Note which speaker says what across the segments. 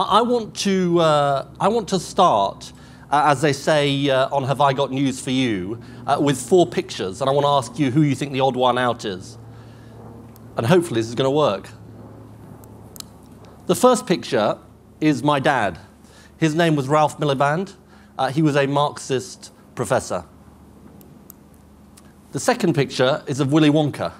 Speaker 1: I want to start, as they say on Have I Got News for You, with 4 pictures, and I want to ask you who you think the odd one out is. And hopefully this is going to work. The first picture is my dad. His name was Ralph Miliband. He was a Marxist professor. The second picture is of Willy Wonka,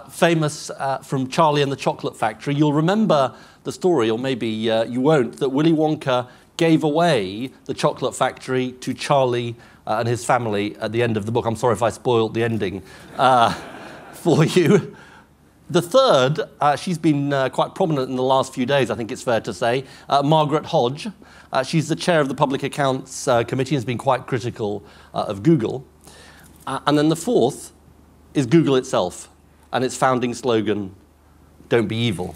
Speaker 1: famous from Charlie and the Chocolate Factory. You'll remember the story, or maybe you won't, that Willy Wonka gave away the chocolate factory to Charlie and his family at the end of the book. I'm sorry if I spoiled the ending for you. The third, she's been quite prominent in the last few days, I think it's fair to say, Margaret Hodge. She's the chair of the Public Accounts Committee and has been quite critical of Google. And then the fourth is Google itself and its founding slogan, "Don't be evil."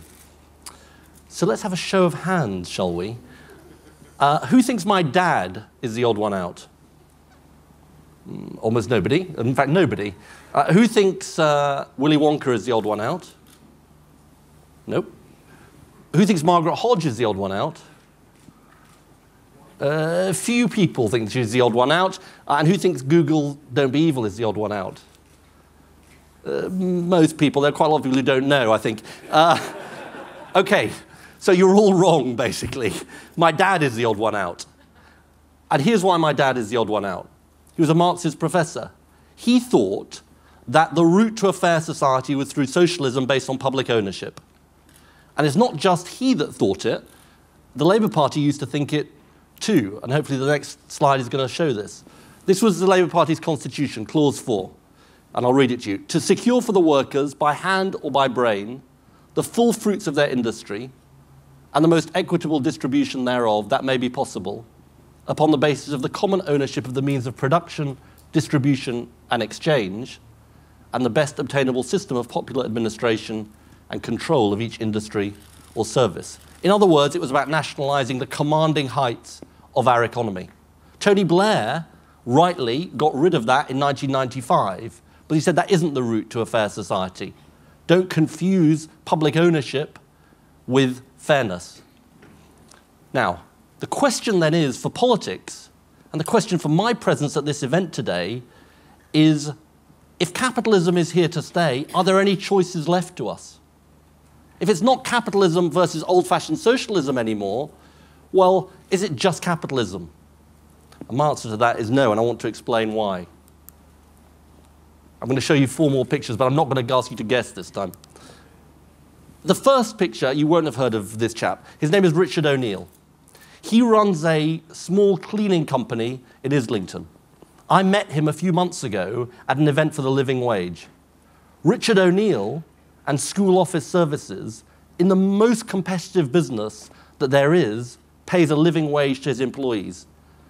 Speaker 1: So let's have a show of hands, shall we? Who thinks my dad is the odd one out? Almost nobody. In fact, nobody. Who thinks Willy Wonka is the odd one out? Nope. Who thinks Margaret Hodge is the odd one out? Few people think she's the odd one out. And who thinks Google Don't Be Evil is the odd one out? Most people. There are quite a lot of people who don't know, I think. OK, so you're all wrong, basically. My dad is the odd one out. And here's why my dad is the odd one out. He was a Marxist professor. He thought that the route to a fair society was through socialism based on public ownership. And it's not just he that thought it. The Labour Party used to think it too, and hopefully the next slide is going to show this. This was the Labour Party's constitution, clause 4, and I'll read it to you. To secure for the workers, by hand or by brain, the full fruits of their industry and the most equitable distribution thereof that may be possible, upon the basis of the common ownership of the means of production, distribution, and exchange, and the best obtainable system of popular administration and control of each industry or service. In other words, it was about nationalizing the commanding heights of our economy. Tony Blair rightly got rid of that in 1995, but he said that isn't the route to a fair society. Don't confuse public ownership with fairness. Now, the question then is, for politics, and the question for my presence at this event today, is if capitalism is here to stay, are there any choices left to us? If it's not capitalism versus old-fashioned socialism anymore, well, is it just capitalism? And my answer to that is no, and I want to explain why. I'm going to show you 4 more pictures, but I'm not going to ask you to guess this time. The first picture, you won't have heard of this chap. His name is Richard O'Neill. He runs a small cleaning company in Islington. I met him a few months ago at an event for the living wage. Richard O'Neill and School Office Services, in the most competitive business that there is, pays a living wage to his employees.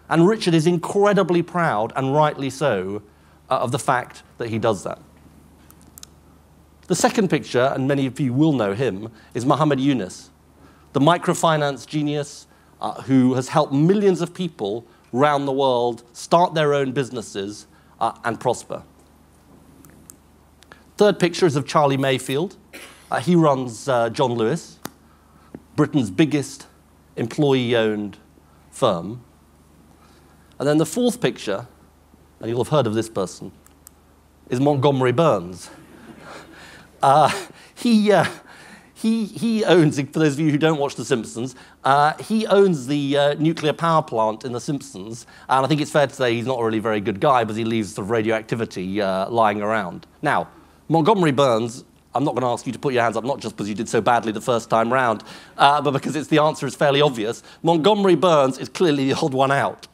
Speaker 1: And Richard is incredibly proud, and rightly so, of the fact that he does that. The second picture, and many of you will know him, is Muhammad Yunus, the microfinance genius who has helped millions of people around the world start their own businesses and prosper. Third picture is of Charlie Mayfield. He runs John Lewis, Britain's biggest employee-owned firm. And then the fourth picture, and you'll have heard of this person, is Montgomery Burns. He owns, for those of you who don't watch The Simpsons, he owns the nuclear power plant in The Simpsons, and I think it's fair to say he's not a really very good guy, but he leaves sort of radioactivity lying around. Now, Montgomery Burns, I'm not going to ask you to put your hands up, not just because you did so badly the first time round, but because the answer is fairly obvious. Montgomery Burns is clearly the odd one out.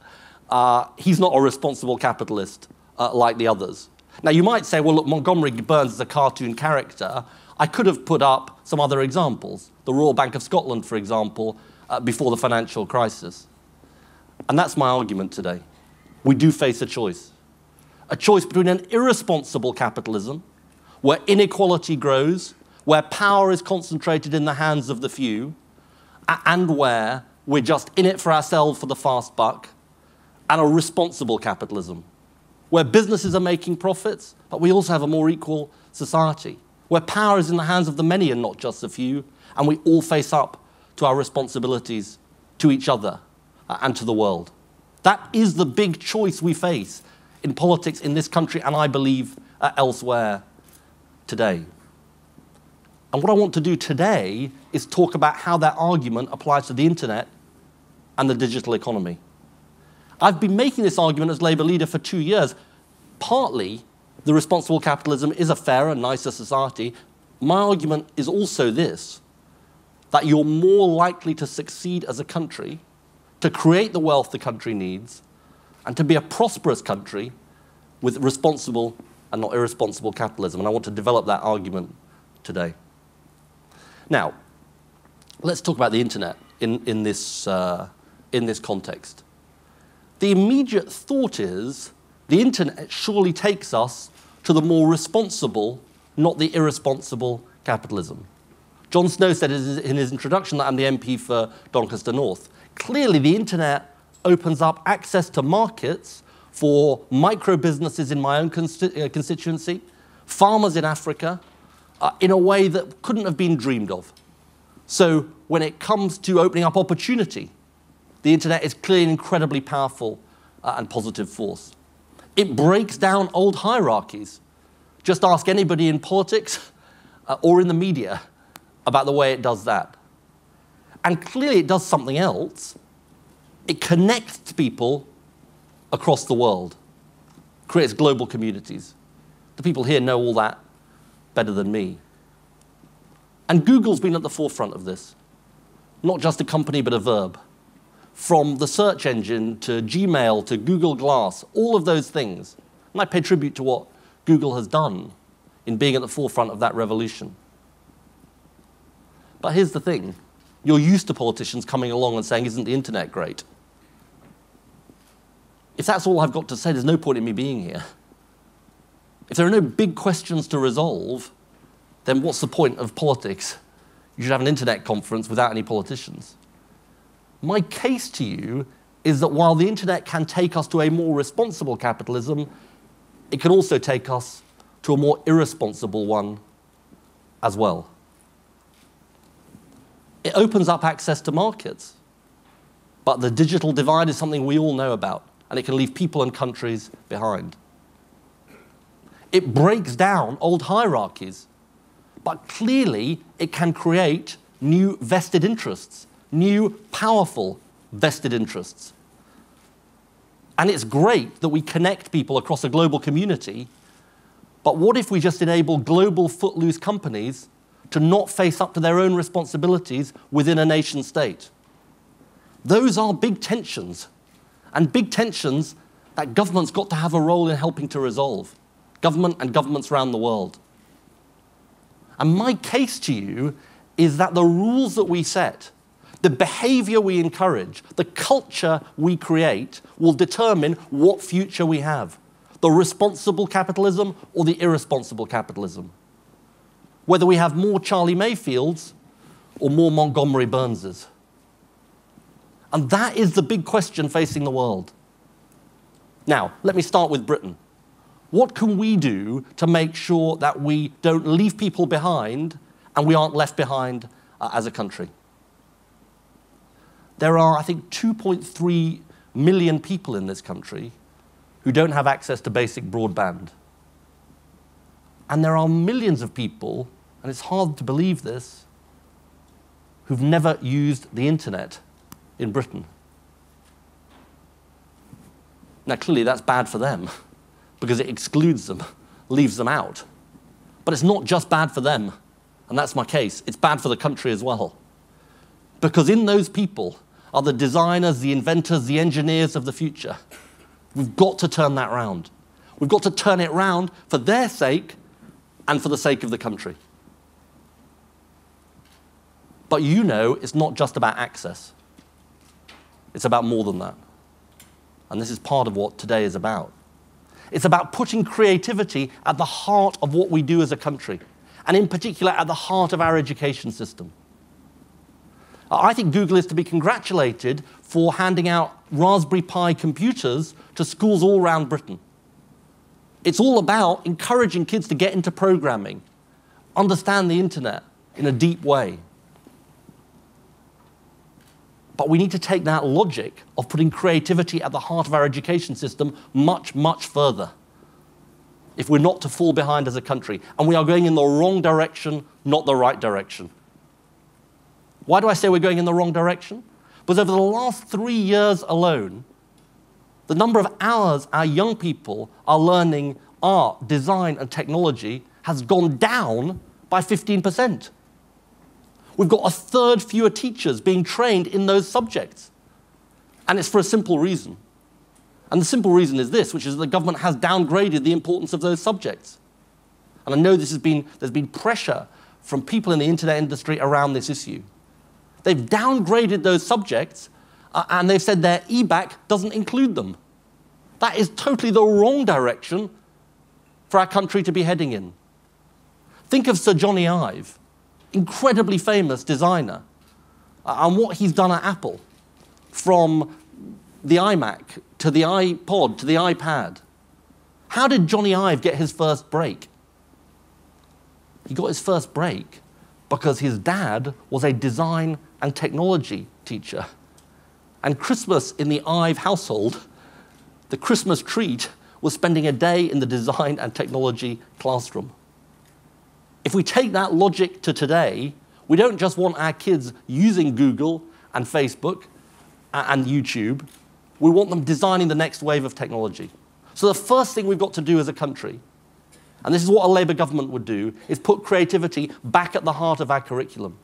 Speaker 1: He's not a responsible capitalist like the others. Now, you might say, well, look, Montgomery Burns is a cartoon character. I could have put up some other examples. The Royal Bank of Scotland, for example, before the financial crisis. And that's my argument today. We do face a choice between an irresponsible capitalism, where inequality grows, where power is concentrated in the hands of the few, and where we're just in it for ourselves for the fast buck, and a responsible capitalism, where businesses are making profits, but we also have a more equal society, where power is in the hands of the many and not just the few, and we all face up to our responsibilities to each other and to the world. That is the big choice we face in politics in this country and I believe elsewhere today. And what I want to do today is talk about how that argument applies to the internet and the digital economy. I've been making this argument as Labour leader for 2 years. Partly, the responsible capitalism is a fairer, nicer society. My argument is also this, that you're more likely to succeed as a country, to create the wealth the country needs, and to be a prosperous country with responsible and not irresponsible capitalism. And I want to develop that argument today. Now, let's talk about the internet in this context. The immediate thought is the internet surely takes us to the more responsible, not the irresponsible capitalism. John Snow said in his introduction that I'm the MP for Doncaster North. Clearly, the internet opens up access to markets for micro businesses in my own constituency, farmers in Africa, in a way that couldn't have been dreamed of. So when it comes to opening up opportunity, the internet is clearly an incredibly powerful and positive force. It breaks down old hierarchies. Just ask anybody in politics or in the media about the way it does that. And clearly it does something else. It connects people across the world, creates global communities. The people here know all that better than me. And Google's been at the forefront of this. Not just a company, but a verb. From the search engine to Gmail to Google Glass, all of those things. And I pay tribute to what Google has done in being at the forefront of that revolution. But here's the thing. You're used to politicians coming along and saying, isn't the internet great? If that's all I've got to say, there's no point in me being here. If there are no big questions to resolve, then what's the point of politics? You should have an internet conference without any politicians. My case to you is that while the internet can take us to a more responsible capitalism, it can also take us to a more irresponsible one as well. It opens up access to markets, but the digital divide is something we all know about, and it can leave people and countries behind. It breaks down old hierarchies, but clearly it can create new vested interests, new powerful vested interests. And it's great that we connect people across a global community, but what if we just enable global footloose companies to not face up to their own responsibilities within a nation state? Those are big tensions, and big tensions that government's got to have a role in helping to resolve. Government and governments around the world. And my case to you is that the rules that we set, the behavior we encourage, the culture we create will determine what future we have. The responsible capitalism or the irresponsible capitalism. Whether we have more Charlie Mayfields or more Montgomery Burnses. And that is the big question facing the world. Now, let me start with Britain. What can we do to make sure that we don't leave people behind and we aren't left behind as a country? There are, I think, 2.3 million people in this country who don't have access to basic broadband. And there are millions of people, and it's hard to believe this, who've never used the internet in Britain. Now, clearly that's bad for them, because it excludes them, leaves them out. But it's not just bad for them, and that's my case. It's bad for the country as well. Because in those people are the designers, the inventors, the engineers of the future. We've got to turn that round. We've got to turn it round for their sake and for the sake of the country. But you know it's not just about access. It's about more than that. And this is part of what today is about. It's about putting creativity at the heart of what we do as a country, and in particular at the heart of our education system. I think Google is to be congratulated for handing out Raspberry Pi computers to schools all around Britain. It's all about encouraging kids to get into programming, understand the internet in a deep way. But we need to take that logic of putting creativity at the heart of our education system much, much further if we're not to fall behind as a country. And we are going in the wrong direction, not the right direction. Why do I say we're going in the wrong direction? Because over the last 3 years alone, the number of hours our young people are learning art, design, and technology has gone down by 15%. We've got a third fewer teachers being trained in those subjects. And it's for a simple reason. And the simple reason is this, which is that the government has downgraded the importance of those subjects. And I know there's been pressure from people in the internet industry around this issue. They've downgraded those subjects, and they've said their EBAC doesn't include them. That is totally the wrong direction for our country to be heading in. Think of Sir Johnny Ive, incredibly famous designer, and what he's done at Apple, from the iMac to the iPod to the iPad. How did Johnny Ive get his first break? He got his first break because his dad was a design and technology teacher. And Christmas in the Ive household, the Christmas treat was spending a day in the design and technology classroom. If we take that logic to today, we don't just want our kids using Google and Facebook and YouTube, we want them designing the next wave of technology. So the first thing we've got to do as a country, and this is what a Labour government would do, is put creativity back at the heart of our curriculum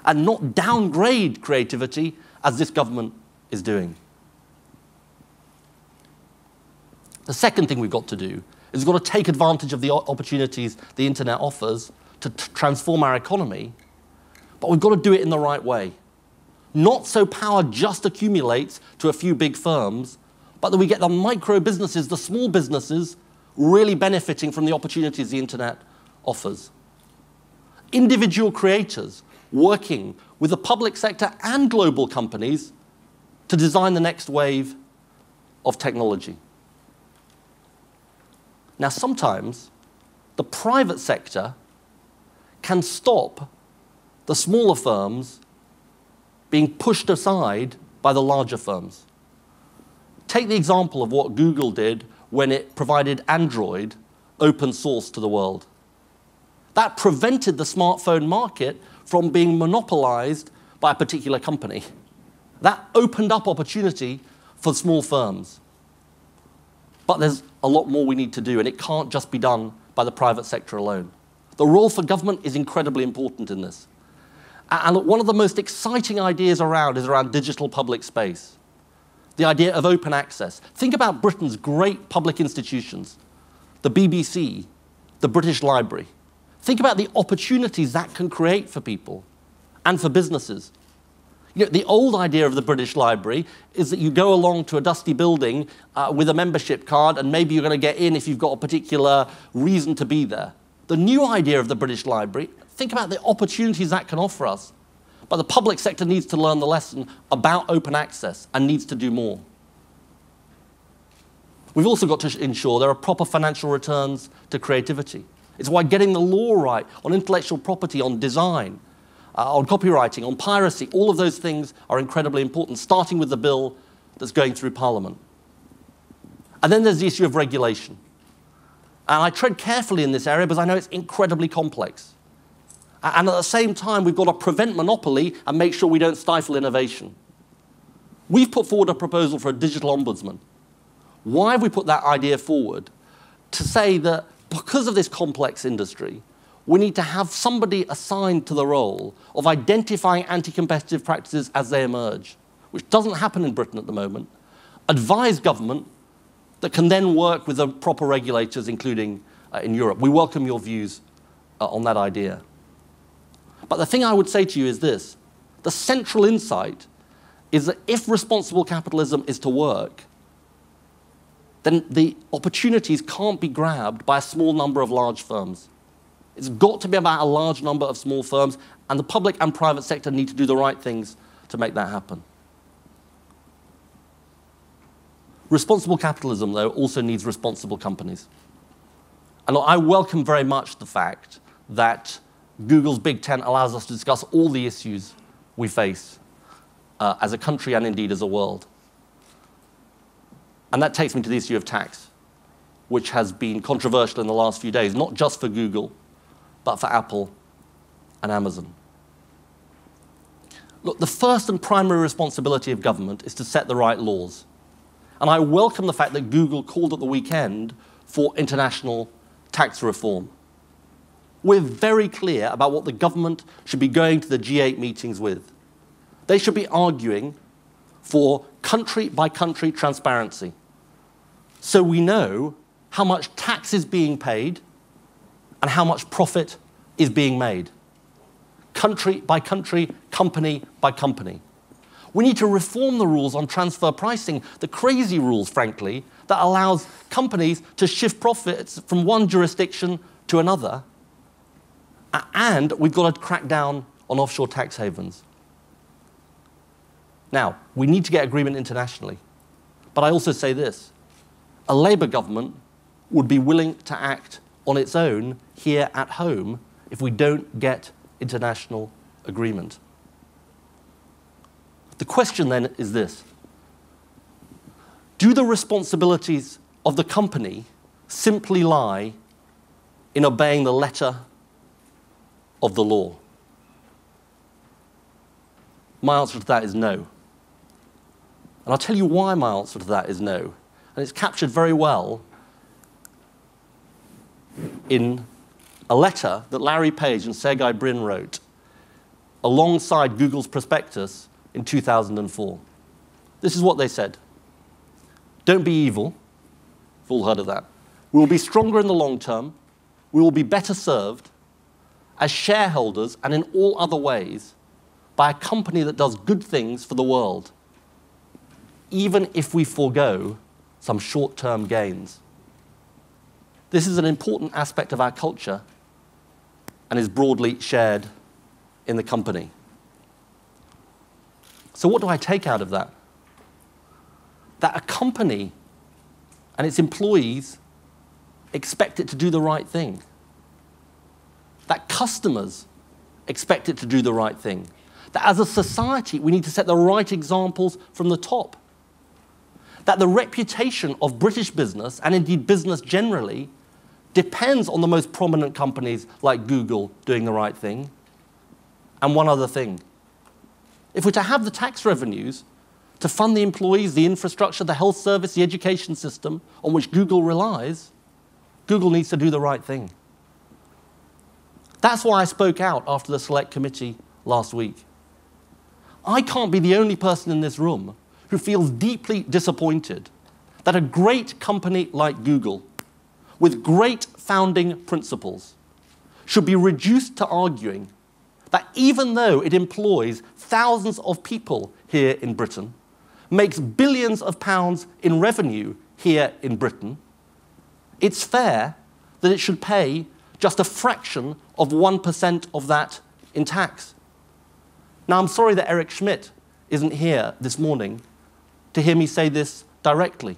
Speaker 1: and not downgrade creativity as this government is doing. The second thing we've got to do is we've got to take advantage of the opportunities the internet offers to transform our economy, but we've got to do it in the right way. Not so power just accumulates to a few big firms, but that we get the micro businesses, the small businesses, really benefiting from the opportunities the internet offers. Individual creators working with the public sector and global companies to design the next wave of technology. Now, sometimes the private sector can stop the smaller firms being pushed aside by the larger firms. Take the example of what Google did when it provided Android open source to the world. That prevented the smartphone market from being monopolized by a particular company. That opened up opportunity for small firms. But there's a lot more we need to do, and it can't just be done by the private sector alone. The role for government is incredibly important in this. And one of the most exciting ideas around is around digital public space. The idea of open access. Think about Britain's great public institutions, the BBC, the British Library. Think about the opportunities that can create for people and for businesses. You know, the old idea of the British Library is that you go along to a dusty building with a membership card, and maybe you're going to get in if you've got a particular reason to be there. The new idea of the British Library, think about the opportunities that can offer us. But the public sector needs to learn the lesson about open access and needs to do more. We've also got to ensure there are proper financial returns to creativity. It's why getting the law right on intellectual property, on design, on copywriting, on piracy, all of those things are incredibly important, starting with the bill that's going through Parliament. And then there's the issue of regulation. And I tread carefully in this area because I know it's incredibly complex. And at the same time, we've got to prevent monopoly and make sure we don't stifle innovation. We've put forward a proposal for a digital ombudsman. Why have we put that idea forward? To say that because of this complex industry, we need to have somebody assigned to the role of identifying anti-competitive practices as they emerge, which doesn't happen in Britain at the moment, advise government that can then work with the proper regulators, including in Europe. We welcome your views on that idea. But the thing I would say to you is this. The central insight is that if responsible capitalism is to work, then the opportunities can't be grabbed by a small number of large firms. It's got to be about a large number of small firms, and the public and private sector need to do the right things to make that happen. Responsible capitalism, though, also needs responsible companies. And I welcome very much the fact that Google's Big Tent allows us to discuss all the issues we face. as a country and indeed as a world. And that takes me to the issue of tax, which has been controversial in the last few days, not just for Google, but for Apple and Amazon. Look, the first and primary responsibility of government is to set the right laws. And I welcome the fact that Google called at the weekend for international tax reform. We're very clear about what the government should be going to the G8 meetings with. They should be arguing for country-by-country transparency, so we know how much tax is being paid and how much profit is being made. Country by country, company by company. We need to reform the rules on transfer pricing, the crazy rules, frankly, that allows companies to shift profits from one jurisdiction to another. And we've got to crack down on offshore tax havens. Now, we need to get agreement internationally. But I also say this. A Labour government would be willing to act on its own here at home if we don't get international agreement. The question then is this. Do the responsibilities of the company simply lie in obeying the letter of the law? My answer to that is no. And I'll tell you why my answer to that is no. And it's captured very well in a letter that Larry Page and Sergey Brin wrote alongside Google's prospectus in 2004. This is what they said. Don't be evil. We've all heard of that. We will be stronger in the long term. We will be better served as shareholders and in all other ways by a company that does good things for the world, even if we forego some short-term gains. This is an important aspect of our culture and is broadly shared in the company. So what do I take out of that? That a company and its employees expect it to do the right thing. That customers expect it to do the right thing. That as a society, we need to set the right examples from the top. That the reputation of British business, and indeed business generally, depends on the most prominent companies like Google doing the right thing. And one other thing. If we're to have the tax revenues to fund the employees, the infrastructure, the health service, the education system on which Google relies, Google needs to do the right thing. That's why I spoke out after the Select Committee last week. I can't be the only person in this room who feels deeply disappointed that a great company like Google, with great founding principles, should be reduced to arguing that even though it employs thousands of people here in Britain, makes billions of pounds in revenue here in Britain, it's fair that it should pay just a fraction of 1% of that in tax. Now, I'm sorry that Eric Schmidt isn't here this morning to hear me say this directly.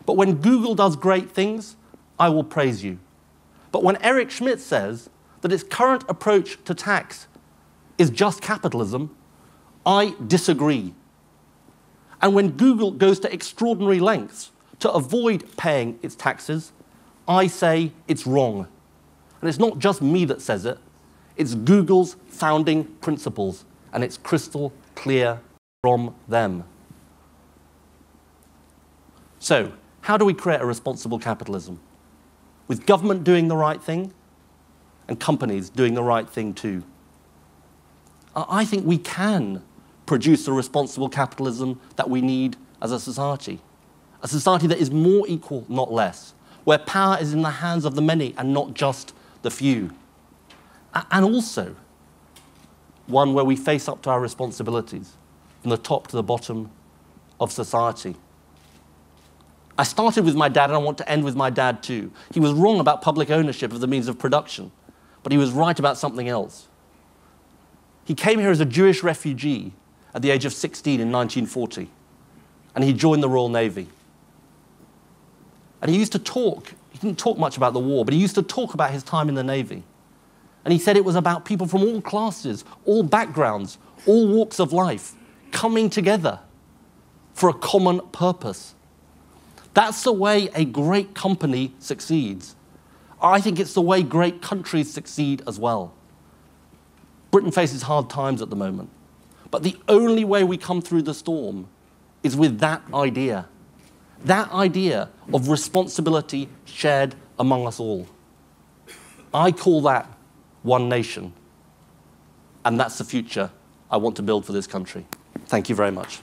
Speaker 1: But when Google does great things, I will praise you. But when Eric Schmidt says that its current approach to tax is just capitalism, I disagree. And when Google goes to extraordinary lengths to avoid paying its taxes, I say it's wrong. And it's not just me that says it, it's Google's founding principles, and it's crystal clear from them. So, how do we create a responsible capitalism? With government doing the right thing, and companies doing the right thing too. I think we can produce the responsible capitalism that we need as a society that is more equal, not less, where power is in the hands of the many and not just the few. And also, one where we face up to our responsibilities, from the top to the bottom of society. I started with my dad, and I want to end with my dad too. He was wrong about public ownership of the means of production, but he was right about something else. He came here as a Jewish refugee at the age of 16 in 1940, and he joined the Royal Navy. And he used to talk, he didn't talk much about the war, but he used to talk about his time in the Navy. And he said it was about people from all classes, all backgrounds, all walks of life, coming together for a common purpose. That's the way a great company succeeds. I think it's the way great countries succeed as well. Britain faces hard times at the moment, but the only way we come through the storm is with that idea of responsibility shared among us all. I call that one nation, and that's the future I want to build for this country. Thank you very much.